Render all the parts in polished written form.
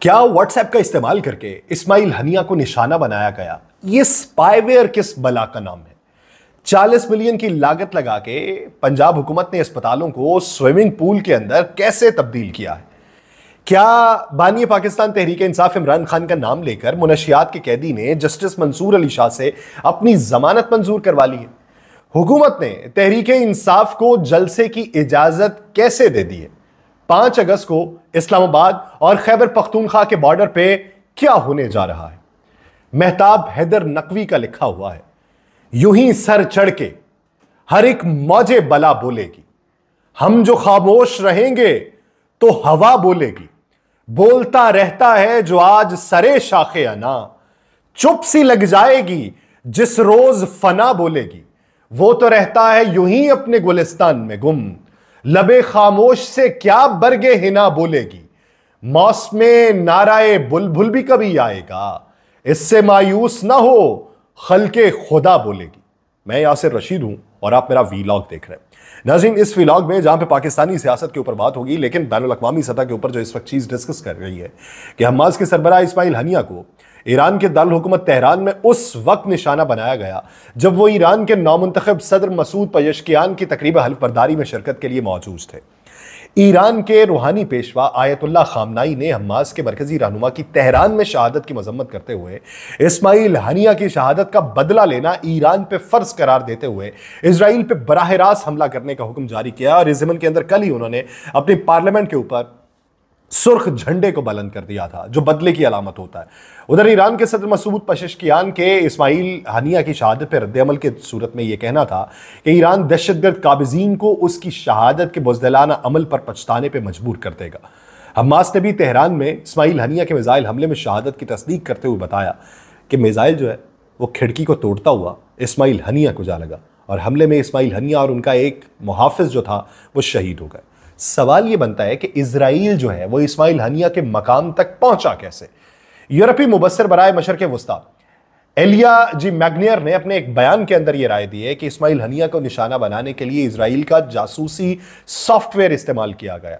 क्या व्हाट्सएप का इस्तेमाल करके इस्माइल हनिया को निशाना बनाया गया? ये स्पाईवेयर किस बला का नाम है? 40 मिलियन की लागत लगा के पंजाब हुकूमत ने अस्पतालों को स्विमिंग पूल के अंदर कैसे तब्दील किया है? क्या बानी पाकिस्तान तहरीक इंसाफ इमरान खान का नाम लेकर मुनशियात के कैदी ने जस्टिस मंसूर अली शाह से अपनी जमानत मंजूर करवा ली है? हुकूमत ने तहरीक इंसाफ को जलसे की इजाजत कैसे दे दी है? 5 अगस्त को इस्लामाबाद और खैबर पख्तूनख्वा के बॉर्डर पे क्या होने जा रहा है? मेहताब हैदर नकवी का लिखा हुआ है, यूं ही सर चढ़ के हर एक मौजे बला बोलेगी, हम जो खामोश रहेंगे तो हवा बोलेगी, बोलता रहता है जो आज सरे शाखे अना, चुप सी लग जाएगी जिस रोज फना बोलेगी, वो तो रहता है यूं ही अपने गुलिस्तान में गुम, लबे खामोश से क्या बरगे हिना बोलेगी, मौसमे नाराए बुलबुल भी कभी आएगा, इससे मायूस ना हो खल्के खुदा बोलेगी। मैं यासिर रशीद हूं और आप मेरा वीलॉग देख रहे हैं। नाज़रीन, इस वीलॉग में जहां पे पाकिस्तानी सियासत के ऊपर बात होगी, लेकिन बैनुल अक़वामी सतह के ऊपर जो इस वक्त चीज डिस्कस कर रही है कि हमास के सरबराह इस्माइल हनिया को ईरान के दारुल हुकूमत तेहरान में उस वक्त निशाना बनाया गया जब वो ईरान के नौमुंतखब सदर मसूद पज़ेश्कियान की तकरीब हल्फ बर्दारी में शिरकत के लिए मौजूद थे। ईरान के रूहानी पेशवा आयतुल्लाह खामनाई ने हमास के मरकजी रहनुमा की तेहरान में शहादत की मजम्मत करते हुए इस्माइल हनिया की शहादत का बदला लेना ईरान पे फर्ज करार देते हुए इजराइल पे बराह रास्त हमला करने का हुक्म जारी किया और इस ज़मन के अंदर कल ही उन्होंने अपनी पार्लियामेंट के ऊपर सुर्ख झंडे को बुलंद कर दिया था, जो बदले की अलामत होता है। उधर ईरान के सदर मसूद पज़ेश्कियान के इस्माइल हनिया की शहादत पर रद्द-ए-अमल के सूरत में यह कहना था कि ईरान दहशतगर्द काबिज़ीन को उसकी शहादत के बुज़दिलाना अमल पर पछताने पर मजबूर कर देगा। हमास ने भी तेहरान में इस्माइल हनिया के मिसाइल हमले में शहादत की तस्दीक करते हुए बताया कि मिसाइल जो है वो खिड़की को तोड़ता हुआ इस्माइल हनिया को जा लगा और हमले में इस्माइल हनिया और उनका एक मुहाफिज जो था वो शहीद हो गए। सवाल ये बनता है कि इजराइल जो है वो इस्माइल हनिया के मकाम तक पहुंचा कैसे? यूरोपीय मुबस्सिर बराए मशरक़ वस्ता एलिया जी मैग्नियर ने अपने एक बयान के अंदर यह राय दी है कि इस्माइल हनिया को निशाना बनाने के लिए इजराइल का जासूसी सॉफ्टवेयर इस्तेमाल किया गया।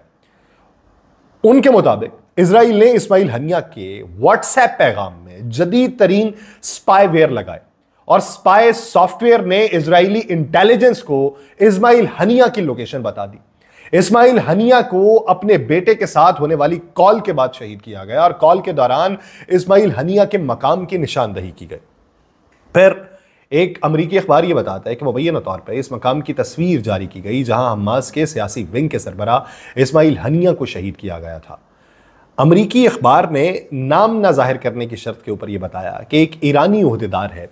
उनके मुताबिक इजराइल ने इस्माइल हनिया के व्हाट्सएप पैगाम में जदीद तरीन स्पाईवेयर लगाए और स्पाई सॉफ्टवेयर ने इजरायली इंटेलिजेंस को इस्माइल हनिया की लोकेशन बता दी। इस्माइल हनिया को अपने बेटे के साथ होने वाली कॉल के बाद शहीद किया गया और कॉल के दौरान इस्माइल हनिया के मकाम की निशानदही की गई। फिर एक अमरीकी अखबार यह बताता है कि मुबैना तौर पर इस मकाम की तस्वीर जारी की गई जहां हमास के सियासी विंग के सरबराह इस्माइल हनिया को शहीद किया गया था। अमरीकी अखबार ने नाम न जाहिर करने की शर्त के ऊपर यह बताया कि एक ईरानी ओहदेदार है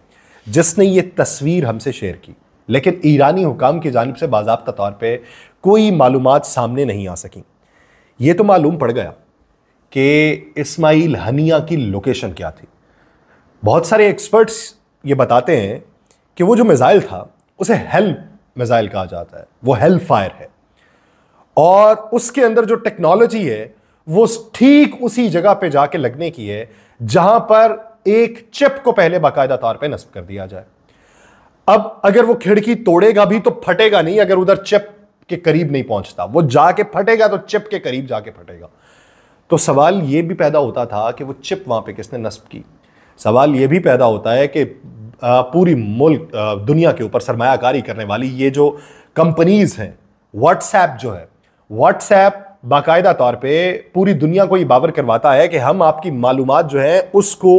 जिसने यह तस्वीर हमसे शेयर की, लेकिन ईरानी हुकाम की जानिब से बाज़ाब्ता तौर पे कोई मालूमात सामने नहीं आ सकी। ये तो मालूम पड़ गया कि इस्माइल हनिया की लोकेशन क्या थी। बहुत सारे एक्सपर्ट्स ये बताते हैं कि वो जो मिसाइल था उसे हेल मिसाइल कहा जाता है, वो हेल फायर है और उसके अंदर जो टेक्नोलॉजी है वो ठीक उसी जगह पे जाके लगने की है जहां पर एक चिप को पहले बाकायदा तौर पे नस्ब कर दिया जाए। अब अगर वो खिड़की तोड़ेगा भी तो फटेगा नहीं अगर उधर चिप के करीब नहीं पहुंचता, वो जाके फटेगा तो चिप के करीब जाके फटेगा। तो सवाल यह भी पैदा होता था कि वो चिप वहां पे किसने नस्ब की। सवाल यह भी पैदा होता है कि पूरी मुल्क दुनिया के ऊपर सरमायाकारी करने वाली ये जो कंपनीज हैं, व्हाट्सएप जो है, व्हाट्सएप बाकायदा तौर पे पूरी दुनिया को ये बावर करवाता है कि हम आपकी मालूमात जो है उसको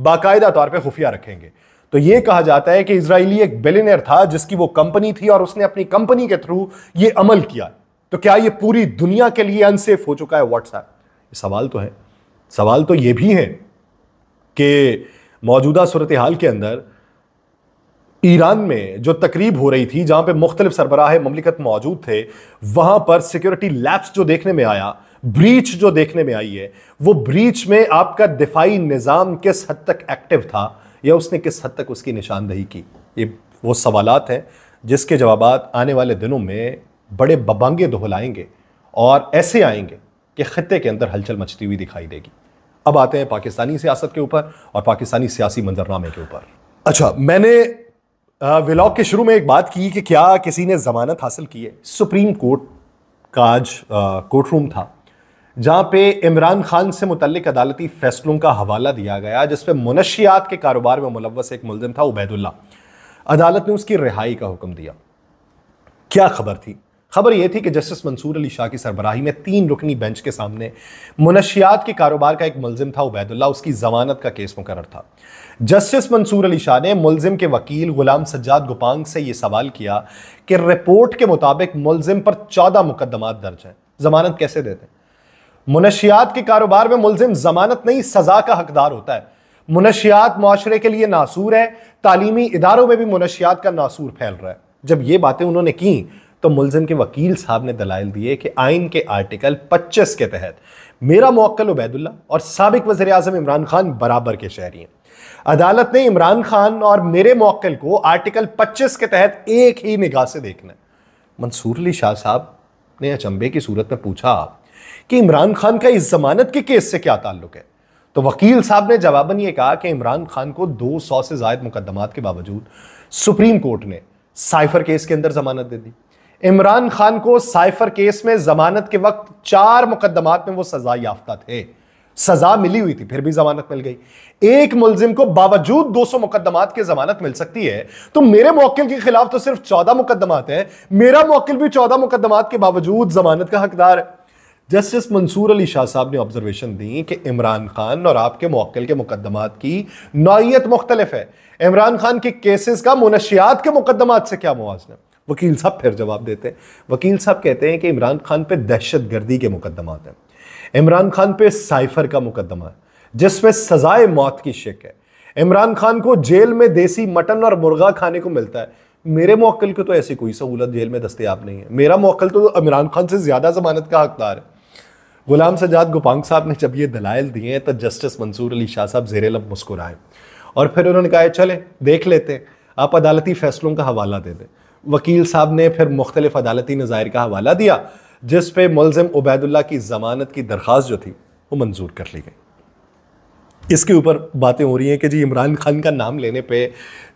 बाकायदा तौर पे खुफिया रखेंगे। तो यह कहा जाता है कि इजरायली एक बिलियनर था जिसकी वो कंपनी थी और उसने अपनी कंपनी के थ्रू ये अमल किया। तो क्या ये पूरी दुनिया के लिए अनसेफ हो चुका है व्हाट्सएप? सवाल तो है। सवाल तो यह भी है कि मौजूदा सूरत हाल के अंदर ईरान में जो तकरीब हो रही थी जहां पे मुख्तलिफ सरबराह ममलिकत मौजूद थे, वहां पर सिक्योरिटी लैप्स जो देखने में आया, ब्रीच जो देखने में आई है, वो ब्रीच में आपका दिफाई निज़ाम किस हद तक एक्टिव था या उसने किस हद तक उसकी निशानदही की। ये वो सवालात हैं जिसके जवाबात आने वाले दिनों में बड़े बबांगे दोहलाएंगे और ऐसे आएंगे कि खत्ते के अंदर हलचल मचती हुई दिखाई देगी। अब आते हैं पाकिस्तानी सियासत के ऊपर और पाकिस्तानी सियासी मंजरनामे के ऊपर। अच्छा, मैंने व्लॉग के शुरू में एक बात की कि क्या किसी ने जमानत हासिल की है। सुप्रीम कोर्ट का आज कोर्ट रूम था जहां पे इमरान खान से मुतल्लिक अदालती फैसलों का हवाला दिया गया, जिसपे मुनशियात के कारोबार में मुलव्वस एक मुलजिम था उबैदुल्ला। अदालत ने उसकी रिहाई का हुक्म दिया। क्या खबर थी? खबर यह थी कि जस्टिस मंसूर अली शाह की सरबराही में 3 रुकनी बेंच के सामने मुनशियात के कारोबार का एक मुलजिम था उबैदुल्ला, उसकी जमानत का केस मुकर्रर था। जस्टिस मंसूर अली शाह ने मुलजिम के वकील गुलाम सज्जाद गुपांग से यह सवाल किया कि रिपोर्ट के मुताबिक मुलजिम पर 14 मुकदमात दर्ज हैं, जमानत कैसे देते? मुनशियात के कारोबार में मुलजिम जमानत नहीं सजा का हकदार होता है। मुनशियात मुआशरे के लिए नासूर है, तालीमी इदारों में भी मुनशियात का नासूर फैल रहा है। जब ये बातें उन्होंने की तो मुलजिम के वकील साहब ने दलाइल दिए कि आइन के आर्टिकल 25 के तहत मेरा मुवक्किल उबैदुल्ला और साबिक वज़ीर आज़म इमरान खान बराबर के शहरी हैं। अदालत ने इमरान खान और मेरे मुवक्किल को आर्टिकल 25 के तहत एक ही निगाह से देखना है। मंसूर अली शाह साहब ने अचंभे की सूरत में पूछा कि इमरान खान का इस जमानत के केस से क्या ताल्लुक है? तो वकील साहब ने जवाबन ये कहा कि इमरान खान को 200 से ज्यादा मुकदमात के बावजूद सुप्रीम कोर्ट ने साइफर केस के अंदर जमानत दे दी। इमरान खान को साइफर केस में जमानत के वक्त 4 मुकदमात में वो सजा याफ्ता थे, सजा मिली हुई थी, फिर भी जमानत मिल गई। एक मुलजिम को बावजूद 200 मुकदमात की जमानत मिल सकती है, तो मेरे मुवक्किल के खिलाफ तो सिर्फ 14 मुकदमात है, मेरा मुवक्किल भी 14 मुकदमात के बावजूद जमानत का हकदार है। जस्टिस मंसूर अली शाह साहब ने ऑब्जर्वेशन दी कि इमरान खान और आपके मुवक्किल के मुकदमात की नौइयत मुख्तलिफ है। इमरान खान के केसेस का मुनशियात के मुकदमात से क्या मुवाजना? वकील साहब फिर जवाब देते हैं। वकील साहब कहते हैं कि इमरान खान पे दहशत गर्दी के मुकदमात हैं, इमरान खान पे साइफर का मुकदमा है जिसमें सजाए मौत की शिक है, इमरान खान को जेल में देसी मटन और मुर्गा खाने को मिलता है। मेरे मुवक्किल को तो ऐसी कोई सहूलत जेल में दस्तयाब नहीं है, मेरा मुवक्किल तो इमरान खान से ज्यादा जमानत का हकदार है। गुलाम सज्जाद गुपांग साहब ने जब ये दलाइल दिए तो जस्टिस मंसूर अली शाह साहब ज़ेरे लब मुस्कुराए और फिर उन्होंने कहा चले देख लेते हैं, आप अदालती फैसलों का हवाला दे दें। वकील साहब ने फिर मुख्तलिफ अदालती नज़ायर का हवाला दिया जिस पे मुलजिम उबैदुल्ला की जमानत की दरख्वास्त जो थी वो मंजूर कर ली गई। इसके ऊपर बातें हो रही हैं कि जी इमरान खान का नाम लेने पे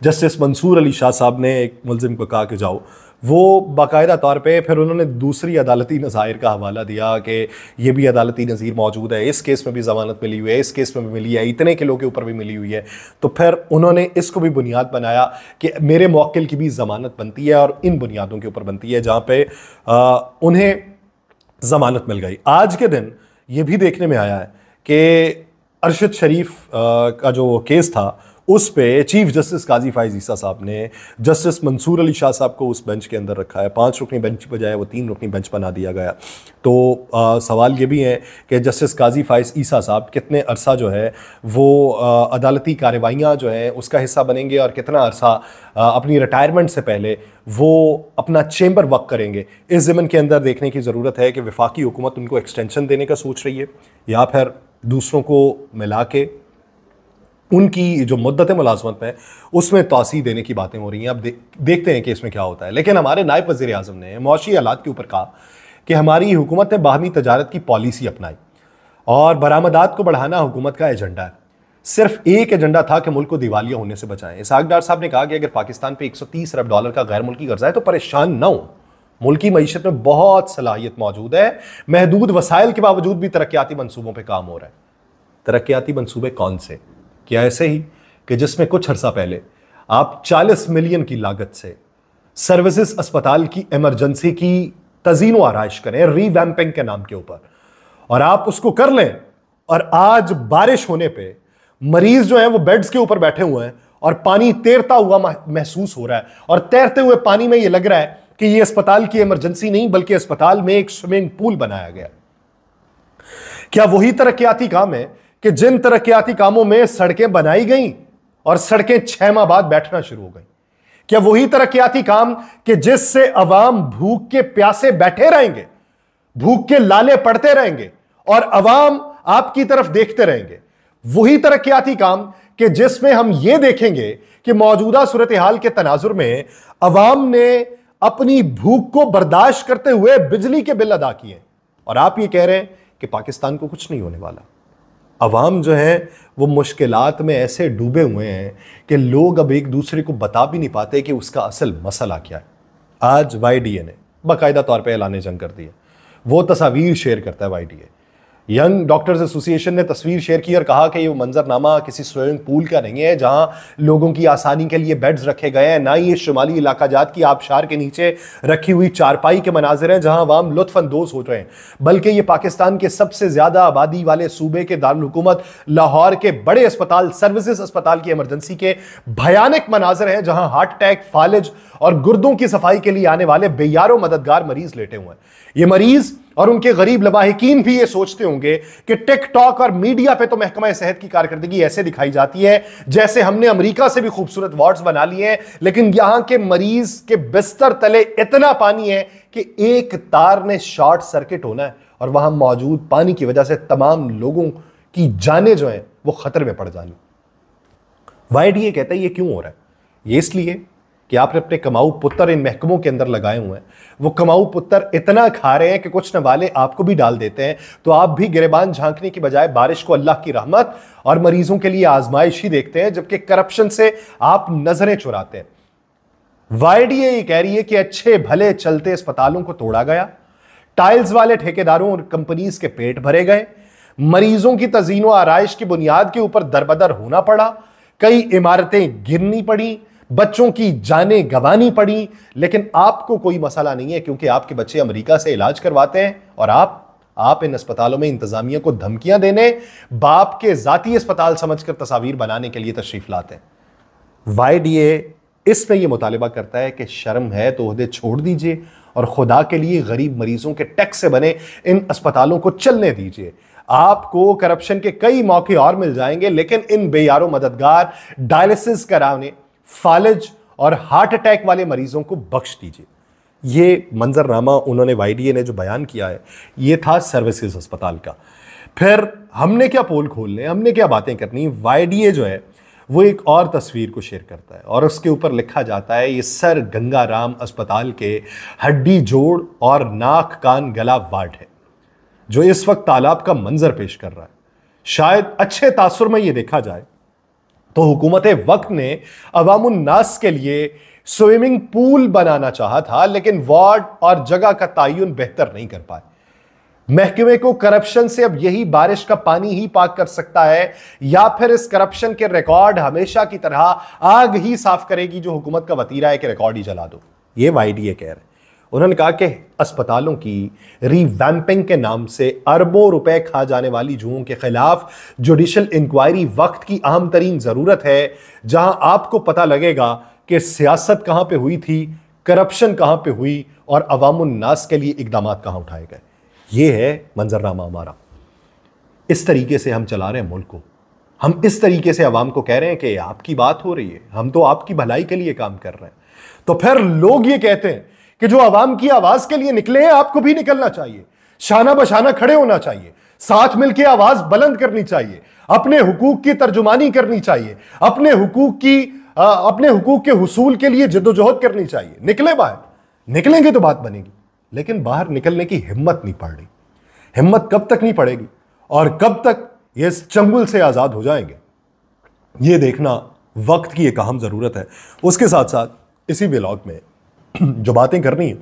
जस्टिस मंसूर अली शाह साहब ने एक मुलजिम को कहा कि जाओ, वो बाकायदा तौर पे फिर उन्होंने दूसरी अदालती नज़ायर का हवाला दिया कि ये भी अदालती नज़ीर मौजूद है, इस केस में भी ज़मानत मिली हुई है, इस केस में भी मिली है, इतने किलो के ऊपर भी मिली हुई है। तो फिर उन्होंने इसको भी बुनियाद बनाया कि मेरे मुवक्किल की भी ज़मानत बनती है और इन बुनियादों के ऊपर बनती है जहाँ पे उन्हें ज़मानत मिल गई। आज के दिन ये भी देखने में आया है कि अरशद शरीफ का जो केस था उस पे चीफ जस्टिस काजी फाइज ईसा साहब ने जस्टिस मंसूर अली शाह साहब को उस बेंच के अंदर रखा है। 5 रुकनी बेंच की बजाय वो 3 रुकनी बेंच बना दिया गया। तो सवाल ये भी है कि जस्टिस काजी फाइज ईसा साहब कितने अरसा जो है वो अदालती कार्रवाइयाँ जो है उसका हिस्सा बनेंगे और कितना अरसा अपनी रिटायरमेंट से पहले वो अपना चेंबर वर्क करेंगे। इस ज़मन के अंदर देखने की ज़रूरत है कि वफाकी हुकूमत उनको एक्सटेंशन देने का सोच रही है या फिर दूसरों को मिला के उनकी जो मुद्दत मुलाजमत में उसमें तोसी देने की बातें हो रही हैं। अब देखते हैं कि इसमें क्या होता है। लेकिन हमारे नायब वज़ीर आज़म ने मौशी हालात के ऊपर कहा कि हमारी हुकूमत ने बाहमी तजारत की पॉलिसी अपनाई और बरामदात को बढ़ाना हुकूमत का एजेंडा है। सिर्फ एक एजेंडा था कि मुल्क को दिवालिया होने से बचाएं। इसहाक डार साहब ने कहा कि अगर पाकिस्तान पे 130 अरब डॉलर का गैर मुल्की कर्जा है तो परेशान ना हो, मुल्की मईशत में बहुत सलाहियत मौजूद है, महदूद वसाइल के बावजूद भी तरक्याती मनसूबों पर काम हो रहा है। तरक्याती मनसूबे कौन से? क्या ऐसे ही कि जिसमें कुछ अर्सा पहले आप 40 मिलियन की लागत से सर्विसेज अस्पताल की इमरजेंसी की तज़ीन व आराइश करें रीवैम्पिंग के नाम के ऊपर, और आप उसको कर लें और आज बारिश होने पे मरीज जो है वो बेड्स के ऊपर बैठे हुए हैं और पानी तैरता हुआ महसूस हो रहा है और तैरते हुए पानी में ये लग रहा है कि ये अस्पताल की इमरजेंसी नहीं बल्कि अस्पताल में एक स्विमिंग पूल बनाया गया। क्या वही तरक्याती काम है कि जिन तरक्याती कामों में सड़कें बनाई गई और सड़कें 6 माह बाद बैठना शुरू हो गई? क्या वही तरक्याती काम कि जिससे अवाम भूख के प्यासे बैठे रहेंगे, भूख के लाले पड़ते रहेंगे और अवाम आपकी तरफ देखते रहेंगे? वही तरक्याती काम कि जिसमें हम ये देखेंगे कि मौजूदा सूरत हाल के तनाजुर में अवाम ने अपनी भूख को बर्दाश्त करते हुए बिजली के बिल अदा किए और आप ये कह रहे हैं कि पाकिस्तान को कुछ नहीं होने वाला। अवाम जो है वो मुश्किलात में ऐसे डूबे हुए हैं कि लोग अब एक दूसरे को बता भी नहीं पाते कि उसका असल मसला क्या है। आज YDA ने बाकायदा तौर पे ऐलान जंग कर दिया, वो तस्वीर शेयर करता है YDA यंग डॉक्टर्स एसोसिएशन ने तस्वीर शेयर की और कहा कि ये मंजरनामा किसी स्विमिंग पूल का नहीं है जहां लोगों की आसानी के लिए बेड्स रखे गए हैं, ना ही ये शुमाली इलाका जात की आबशार के नीचे रखी हुई चारपाई के मनाजिर हैं जहां अवाम लुत्फानंदोज हो रहे हैं, बल्कि ये पाकिस्तान के सबसे ज्यादा आबादी वाले सूबे के दारुल हुकूमत लाहौर के बड़े अस्पताल सर्विसेज अस्पताल की इमरजेंसी के भयानक मनाजिर हैं जहां हार्ट अटैक, फालिज और गुर्दों की सफाई के लिए आने वाले बेयारों मददगार मरीज लेटे हुए हैं। ये मरीज और उनके गरीब लवाहिकीन भी ये सोचते होंगे कि टिकटॉक और मीडिया पे तो महकमा सेहत की कारकर्दगी ऐसे दिखाई जाती है जैसे हमने अमेरिका से भी खूबसूरत वार्ड्स बना लिए हैं, लेकिन यहां के मरीज के बिस्तर तले इतना पानी है कि एक तार ने शॉर्ट सर्किट होना है और वहां मौजूद पानी की वजह से तमाम लोगों की जानें जो हैं वो खतरे में पड़ जानी। YDA कहता है ये क्यों हो रहा है? ये इसलिए कि आपने अपने कमाऊ पुत्र इन महकमों के अंदर लगाए हुए हैं, वो कमाऊ पुत्र इतना खा रहे हैं कि कुछ नवाले आपको भी डाल देते हैं, तो आप भी गिरेबान झांकने की बजाय बारिश को अल्लाह की रहमत और मरीजों के लिए आजमाइश ही देखते हैं, जबकि करप्शन से आप नजरें चुराते हैं। YDA ये कह रही है कि अच्छे भले चलते अस्पतालों को तोड़ा गया, टाइल्स वाले ठेकेदारों और कंपनीज के पेट भरे गए, मरीजों की तजीनो आराइश की बुनियाद के ऊपर दरबदर होना पड़ा, कई इमारतें गिरनी पड़ी, बच्चों की जानें गंवानी पड़ी, लेकिन आपको कोई मसला नहीं है क्योंकि आपके बच्चे अमेरिका से इलाज करवाते हैं और आप इन अस्पतालों में इंतजामिया को धमकियां देने, बाप के जाती अस्पताल समझकर तस्वीर बनाने के लिए तशरीफ लाते हैं। YDA इसमें यह मुतालिबा करता है कि शर्म है तो ओहदे छोड़ दीजिए और खुदा के लिए गरीब मरीजों के टैक्स से बने इन अस्पतालों को चलने दीजिए। आपको करप्शन के कई मौके और मिल जाएंगे, लेकिन इन बेयारों मददगार डायलिसिस कराने, फालिज और हार्ट अटैक वाले मरीजों को बख्श दीजिए। ये मंजरनामा उन्होंने YDA ने जो बयान किया है ये था सर्विसेज अस्पताल का। फिर हमने क्या पोल खोलने, हमने क्या बातें करनी, YDA जो है वो एक और तस्वीर को शेयर करता है और उसके ऊपर लिखा जाता है ये सर गंगाराम अस्पताल के हड्डी जोड़ और नाक कान गला वार्ड है जो इस वक्त तालाब का मंजर पेश कर रहा है। शायद अच्छे तासुर में यह देखा जाए तो हुकूमत वक्त ने अवामुन नास के लिए स्विमिंग पूल बनाना चाहा था, लेकिन वार्ड और जगह का तयन बेहतर नहीं कर पाए। महकमे को करप्शन से अब यही बारिश का पानी ही पाक कर सकता है या फिर इस करप्शन के रिकॉर्ड हमेशा की तरह आग ही साफ करेगी जो हुकूमत का वतीरा है कि रिकॉर्ड ही जला दो। ये YDA कह रहे। उन्होंने कहा कि अस्पतालों की रीवैम्पिंग के नाम से अरबों रुपए खा जाने वाली जुओं के खिलाफ जुडिशल इंक्वायरी वक्त की अहम तरीन जरूरत है, जहां आपको पता लगेगा कि सियासत कहां पे हुई थी, करप्शन कहां पे हुई और अवामुन नास के लिए इकदाम कहां उठाए गए। ये है मंजरनामा हमारा। इस तरीके से हम चला रहे हैं मुल्क को। हम इस तरीके से अवाम को कह रहे हैं कि आपकी बात हो रही है, हम तो आपकी भलाई के लिए काम कर रहे हैं। तो फिर लोग ये कहते हैं कि जो अवाम की आवाज के लिए निकले हैं आपको भी निकलना चाहिए, शाना बशाना खड़े होना चाहिए, साथ मिलकर आवाज बुलंद करनी चाहिए, अपने हुकूक की तर्जुमानी करनी चाहिए, अपने हुकूक के हुसूल के लिए जद्दोजहद करनी चाहिए। निकले बाहर, निकलेंगे तो बात बनेगी, लेकिन बाहर निकलने की हिम्मत नहीं पड़ रही। हिम्मत कब तक नहीं पड़ेगी और कब तक ये इस चंगुल से आजाद हो जाएंगे, ये देखना वक्त की एक अहम जरूरत है। उसके साथ साथ इसी व्लॉग में जो बातें करनी है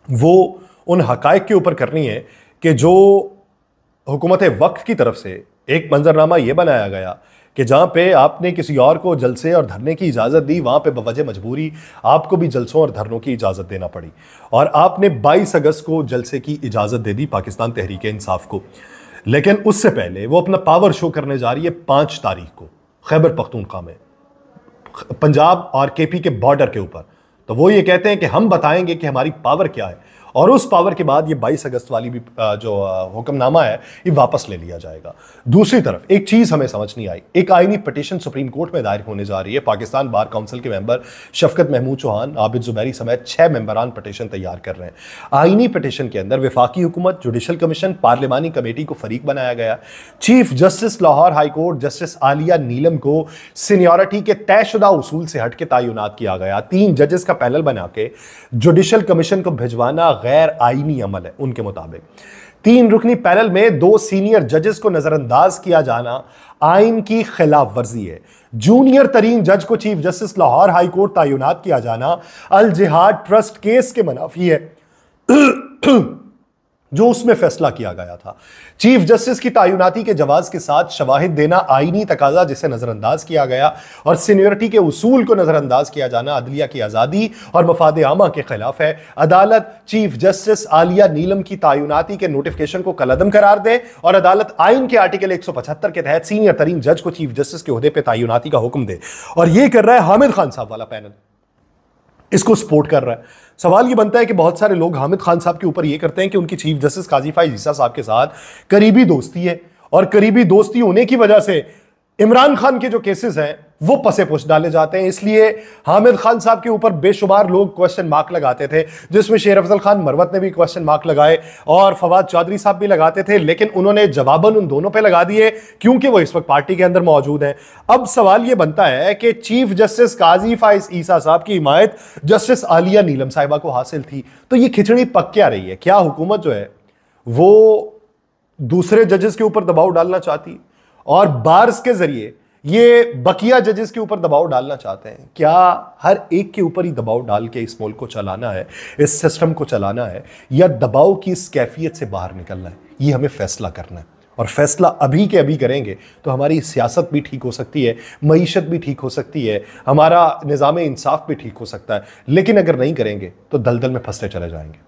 वो उन हकायक के ऊपर करनी है कि जो हुकूमत वक्त की तरफ से एक मंजरनामा यह बनाया गया कि जहां पे आपने किसी और को जलसे और धरने की इजाज़त दी, वहां पे बवजह मजबूरी आपको भी जलसों और धरनों की इजाज़त देना पड़ी और आपने 22 अगस्त को जलसे की इजाज़त दे दी पाकिस्तान तहरीक इंसाफ को। लेकिन उससे पहले वो अपना पावर शो करने जा रही है 5 तारीख को खैबर पख्तूनख्वा में, पंजाब और KP के बॉर्डर के ऊपर। तो वो ये कहते हैं कि हम बताएंगे कि हमारी पावर क्या है और उस पावर के बाद ये 22 अगस्त वाली भी जो हुक्मनामा है ये वापस ले लिया जाएगा। दूसरी तरफ एक चीज हमें समझ नहीं आई, एक आईनी पिटीशन सुप्रीम कोर्ट में दायर होने जा रही है। पाकिस्तान बार काउंसिल के मेंबर शफकत महमूद चौहान, आबिद जुबैरी समेत 6 मेंबरान पिटीशन तैयार कर रहे हैं। आईनी पिटीशन के अंदर वफाकी हुकूमत, जुडिशल कमीशन, पार्लिमानी कमेटी को फरीक बनाया गया। Chief justice Lahore high court justice Aliya Neelam को सीनियरिटी के तयशुदा उसूल से हट के तयनात किया गया। 3 जजेस का पैनल बना के जुडिशल कमीशन को भिजवाना गैर आईनी अमल है उनके मुताबिक। 3 रुकनी पैनल में 2 सीनियर जजेस को नजरअंदाज किया जाना आइन की खिलाफ वर्जी है। जूनियर तरीन जज को chief justice Lahore high court तयनात किया जाना अल जिहाद ट्रस्ट केस के मुनाफी है। जो उसमें फैसला किया गया था। चीफ जस्टिस की तैनाती के जवाज के साथ शवाहिद देना आईनी तकाजा जिसे नजरअंदाज किया गया और सीनियरिटी के उसूल को नजरअंदाज किया जाना अदलिया की आजादी और मफाद आमा के खिलाफ है। अदालत चीफ जस्टिस आलिया नीलम की तैनाती के नोटिफिकेशन को कलअदम करार दे और अदालत आइन के आर्टिकल 175 के तहत सीनियर तरीन जज को चीफ जस्टिस के ओहदे पर तैनाती का हुक्म दे। और यह कर रहा है हामिद खान साहब वाला पैनल, इसको सपोर्ट कर रहा है। सवाल ये बनता है कि बहुत सारे लोग हामिद खान साहब के ऊपर ये करते हैं कि उनकी चीफ जस्टिस काजी फाइज ईसा साहब के साथ करीबी दोस्ती है और करीबी दोस्ती होने की वजह से इमरान खान के जो केसेस हैं वो पसे-पुश डाले जाते हैं। इसलिए हामिद खान साहब के ऊपर बेशुमार लोग क्वेश्चन मार्क लगाते थे, जिसमें शेर अफजल खान मरवत ने भी क्वेश्चन मार्क लगाए और फवाद चौधरी साहब भी लगाते थे, लेकिन उन्होंने जवाबन उन दोनों पे लगा दिए क्योंकि वो इस वक्त पार्टी के अंदर मौजूद हैं। अब सवाल ये बनता है कि चीफ जस्टिस काजी फाइज ईसा साहब की हिमायत जस्टिस आलिया नीलम साहिबा को हासिल थी, तो ये खिचड़ी पक क्या रही है? क्या हुकूमत जो है वो दूसरे जजेस के ऊपर दबाव डालना चाहती और बार्स के जरिए ये बकिया जजेस के ऊपर दबाव डालना चाहते हैं? क्या हर एक के ऊपर ही दबाव डाल के इस मुल्क को चलाना है, इस सिस्टम को चलाना है, या दबाव की इस कैफियत से बाहर निकलना है? ये हमें फैसला करना है और फैसला अभी के अभी करेंगे तो हमारी सियासत भी ठीक हो सकती है, मईशत भी ठीक हो सकती है, हमारा निज़ाम इंसाफ भी ठीक हो सकता है। लेकिन अगर नहीं करेंगे तो दलदल में फंसते चले जाएंगे।